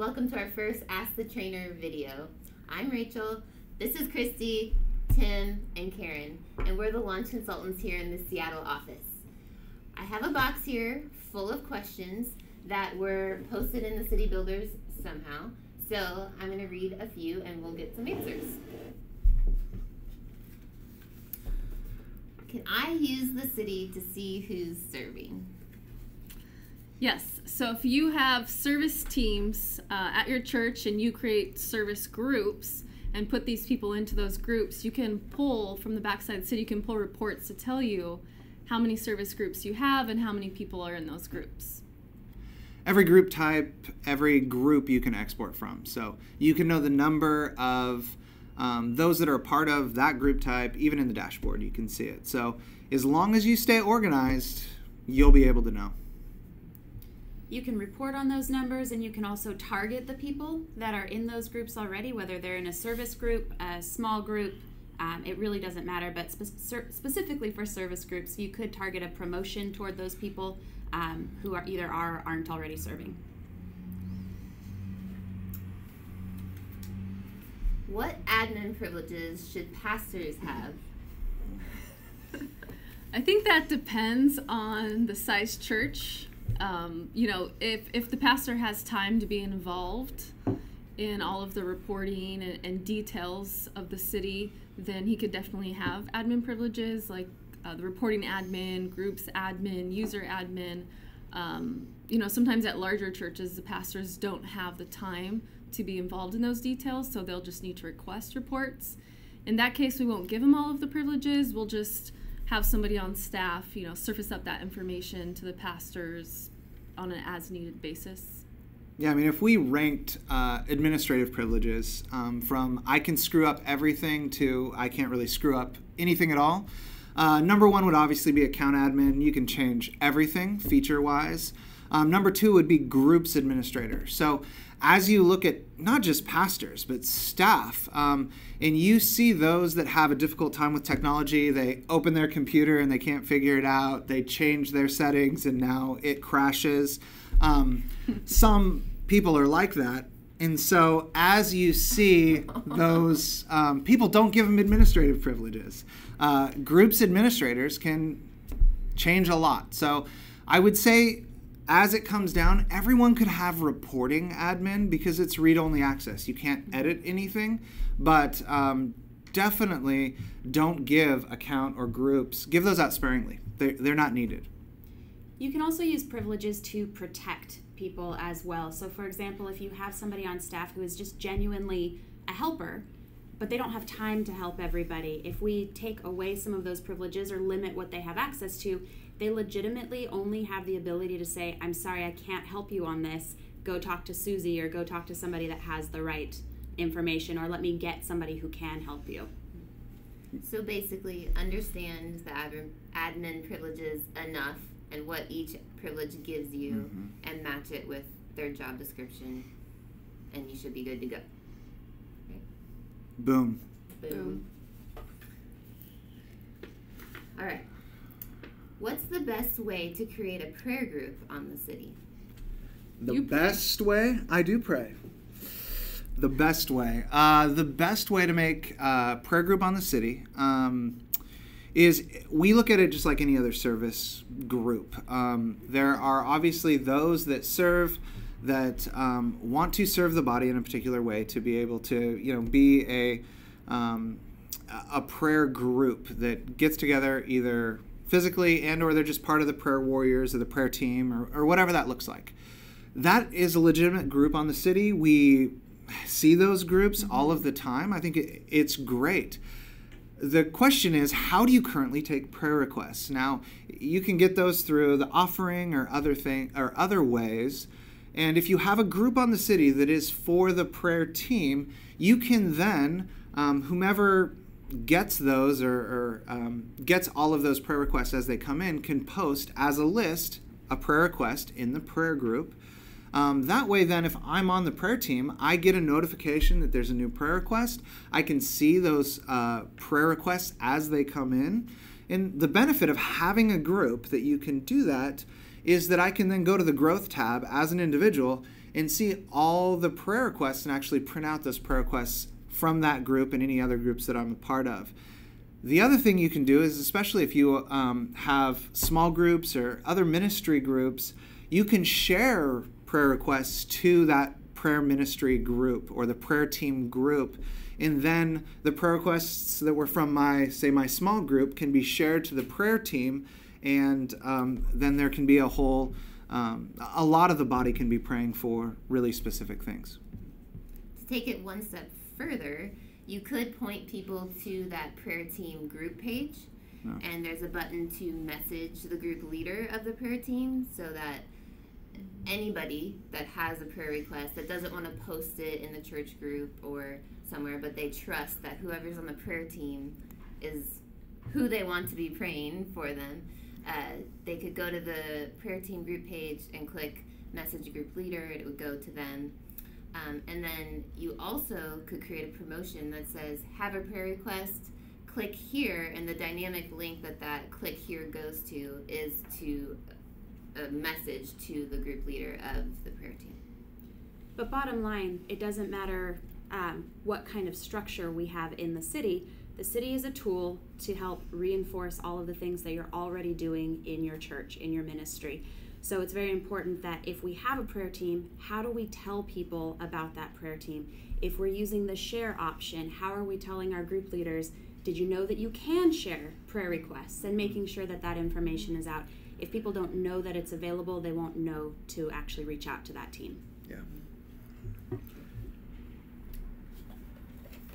Welcome to our first Ask the Trainer video. I'm Rachel, this is Christy, Tim, and Karen, and we're the launch consultants here in the Seattle office. I have a box here full of questions that were posted in the City Builders somehow, so I'm going to read a few and we'll get some answers. Can I use the city to see who's serving? Yes, so if you have service teams at your church and you create service groups and put these people into those groups, you can pull from the backside of the city, you can pull reports to tell you how many service groups you have and how many people are in those groups. Every group type, every group you can export from. So you can know the number of those that are a part of that group type, even in the dashboard, you can see it. So as long as you stay organized, you'll be able to know. You can report on those numbers, and you can also target the people that are in those groups already, whether they're in a service group, a small group, it really doesn't matter, but specifically for service groups, you could target a promotion toward those people who are either are or aren't already serving. What admin privileges should pastors have? I think that depends on the size church. You know, if the pastor has time to be involved in all of the reporting and details of the city, then he could definitely have admin privileges like the reporting admin, groups admin, user admin. You know, sometimes at larger churches, the pastors don't have the time to be involved in those details, so they'll just need to request reports. In that case, we won't give them all of the privileges. We'll just have somebody on staff, you know, surface up that information to the pastors on an as-needed basis. Yeah, I mean, if we ranked administrative privileges from I can screw up everything to I can't really screw up anything at all, number one would obviously be account admin. You can change everything feature-wise. Number two would be groups administrator. So as you look at not just pastors, but staff, and you see those that have a difficult time with technology, they open their computer and they can't figure it out, they change their settings and now it crashes. Some people are like that. And so as you see those people, don't give them administrative privileges. Groups administrators can change a lot. So I would say, as it comes down, everyone could have reporting admin because it's read-only access. You can't edit anything, but definitely don't give account or groups. Give those out sparingly. They're not needed. You can also use privileges to protect people as well. So for example, if you have somebody on staff who is just genuinely a helper, but they don't have time to help everybody, if we take away some of those privileges or limit what they have access to, they legitimately only have the ability to say, I'm sorry, I can't help you on this. Go talk to Susie or go talk to somebody that has the right information, or let me get somebody who can help you. So basically, understand the admin privileges enough and what each privilege gives you, and match it with their job description, and you should be good to go. Okay. Boom. Boom. All right. What's the best way to create a prayer group on the city? The best way? I do pray. The best way. The best way to make a prayer group on the city is we look at it just like any other service group. There are obviously those that serve that want to serve the body in a particular way to be able to, you know, be a prayer group that gets together either physically and or they're just part of the prayer warriors or the prayer team or whatever that looks like. That is a legitimate group on the city. We see those groups all of the time. I think it's great. The question is, how do you currently take prayer requests? Now, you can get those through the offering or other ways. And if you have a group on the city that is for the prayer team, you can then, whomever gets those or gets all of those prayer requests as they come in, can post as a list a prayer request in the prayer group. That way then, if I'm on the prayer team, I get a notification that there's a new prayer request. I can see those prayer requests as they come in. And the benefit of having a group that you can do that is that I can then go to the growth tab as an individual and see all the prayer requests and actually print out those prayer requests from that group and any other groups that I'm a part of. The other thing you can do is, especially if you have small groups or other ministry groups, you can share prayer requests to that prayer ministry group or the prayer team group. And then the prayer requests that were from my small group can be shared to the prayer team, and then there can be a lot of the body can be praying for really specific things. To take it one step further, you could point people to that prayer team group page, and there's a button to message the group leader of the prayer team so that anybody that has a prayer request that doesn't want to post it in the church group or somewhere, but they trust that whoever's on the prayer team is who they want to be praying for them, they could go to the prayer team group page and click message group leader, and it would go to them. And then you also could create a promotion that says, have a prayer request, click here, and the dynamic link that click here goes to is to a message to the group leader of the prayer team. But bottom line, it doesn't matter what kind of structure we have in the city. The city is a tool to help reinforce all of the things that you're already doing in your church, in your ministry. So it's very important that if we have a prayer team, how do we tell people about that prayer team? If we're using the share option, how are we telling our group leaders, did you know that you can share prayer requests, and making sure that that information is out? If people don't know that it's available, they won't know to actually reach out to that team. Yeah.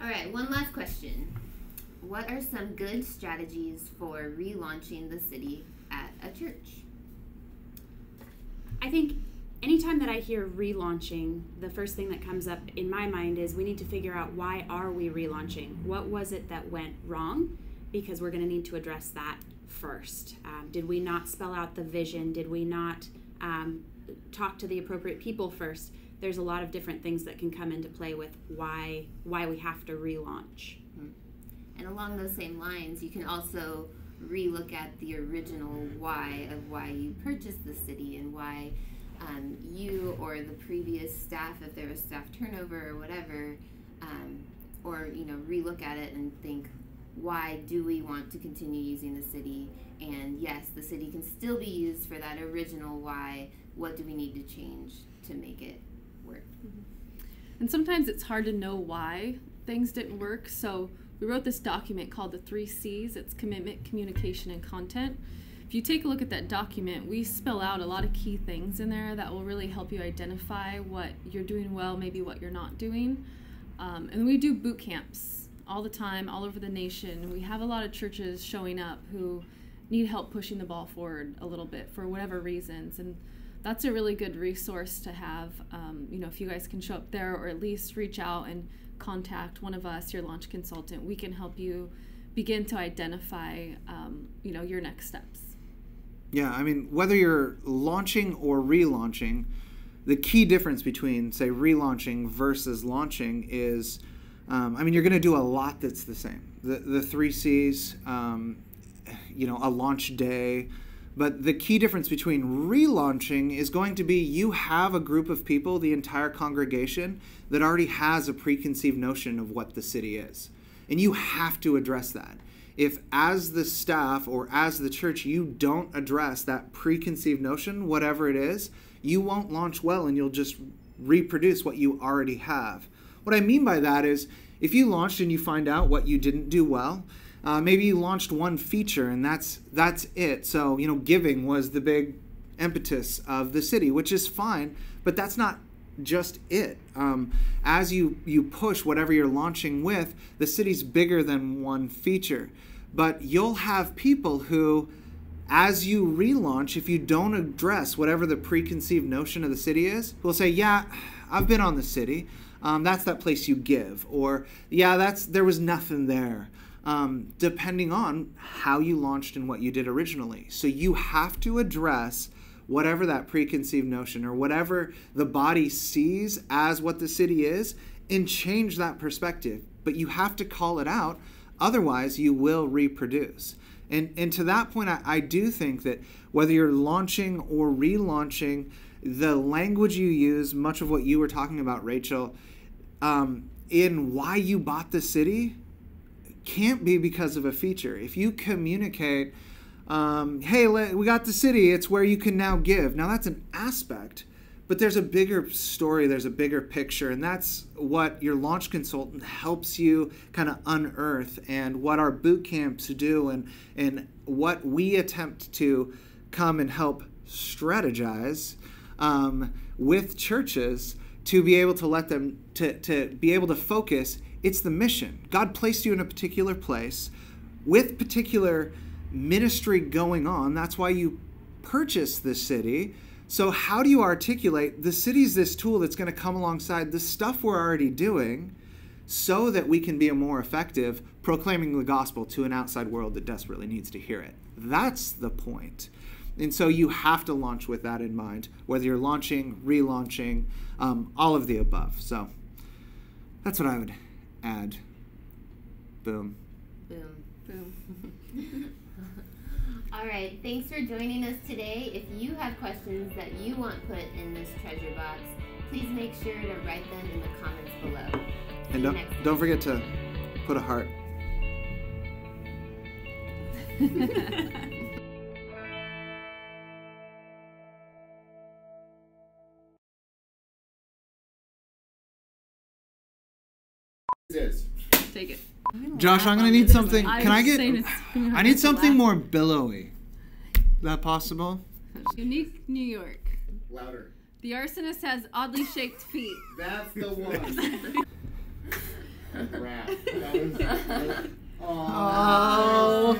All right, one last question. What are some good strategies for relaunching the city at a church? I think anytime that I hear relaunching, the first thing that comes up in my mind is we need to figure out, why are we relaunching? What was it that went wrong? Because we're going to need to address that first. Did we not spell out the vision? Did we not talk to the appropriate people first? There's a lot of different things that can come into play with why we have to relaunch. And along those same lines, you can also relook at the original why of why you purchased the city, and why you or the previous staff, if there was staff turnover or whatever, or relook at it and think, why do we want to continue using the city? And yes, the city can still be used for that original why. What do we need to change to make it work? And sometimes it's hard to know why things didn't work. So we wrote this document called the 3 C's. It's commitment, communication, and content. If you take a look at that document, we spell out a lot of key things in there that will really help you identify what you're doing well, maybe what you're not doing. And we do boot camps all the time, all over the nation. We have a lot of churches showing up who need help pushing the ball forward a little bit for whatever reasons. And that's a really good resource to have, if you guys can show up there, or at least reach out and contact one of us, your launch consultant. We can help you begin to identify, your next steps. Yeah, I mean, whether you're launching or relaunching, the key difference between, say, relaunching versus launching is, you're going to do a lot that's the same. The 3 C's, a launch day. But the key difference between relaunching is going to be, you have a group of people, the entire congregation, that already has a preconceived notion of what the city is. And you have to address that. If as the staff or as the church you don't address that preconceived notion, whatever it is, you won't launch well, and you'll just reproduce what you already have. What I mean by that is, if you launched and you find out what you didn't do well, maybe you launched one feature and that's it. So, giving was the big impetus of the city, which is fine, but that's not just it. As you push whatever you're launching with, the city's bigger than one feature. But you'll have people who, as you relaunch, if you don't address whatever the preconceived notion of the city is, will say, yeah, I've been on the city. That's that place you give. Or, yeah, there was nothing there. Depending on how you launched and what you did originally. So you have to address whatever that preconceived notion or whatever the body sees as what the city is, and change that perspective. But you have to call it out, otherwise you will reproduce. And to that point, I do think that whether you're launching or relaunching, the language you use, much of what you were talking about, Rachel, in why you bought the city, can't be because of a feature. If you communicate, hey, we got the city, it's where you can now give. Now that's an aspect, but there's a bigger story, there's a bigger picture, and that's what your launch consultant helps you kind of unearth, and what our boot camps do, and what we attempt to come and help strategize with churches to be able to let them to be able to focus. It's the mission. God placed you in a particular place with particular ministry going on. That's why you purchased this city. So how do you articulate the city's this tool that's going to come alongside the stuff we're already doing so that we can be a more effective proclaiming the gospel to an outside world that desperately needs to hear it? That's the point. And so you have to launch with that in mind, whether you're launching, relaunching, all of the above. So that's what I would add. Boom. Boom. Boom. All right, thanks for joining us today. If you have questions that you want put in this treasure box, please make sure to write them in the comments below. And don't forget to put a heart. Take it. Josh, I'm gonna need something. Can I get? I need something laugh. more billowy. Is that possible? Unique New York. Louder. The arsonist has oddly shaped feet. That's the one. Rap. That was, Oh.